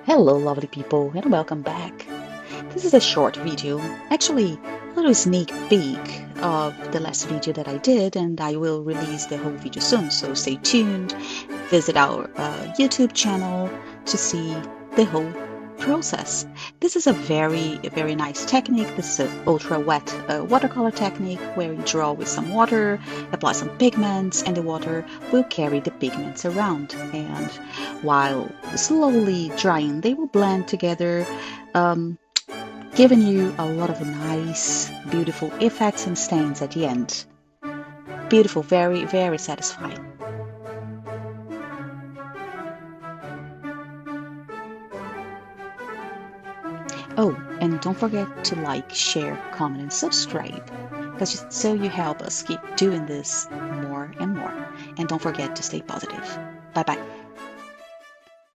Hello lovely people and welcome back. This is a short video, actually a little sneak peek of the last video that I did, and I will release the whole video soon, so stay tuned. Visit our YouTube channel to see the whole process. This is a very nice technique. This is an ultra wet watercolor technique where you draw with some water, apply some pigments, and the water will carry the pigments around, and while slowly drying they will blend together, giving you a lot of nice beautiful effects and stains at the end. Beautiful, very satisfying. Oh, and don't forget to like, share, comment, and subscribe, because so you help us keep doing this more and more. And don't forget to stay positive. Bye bye.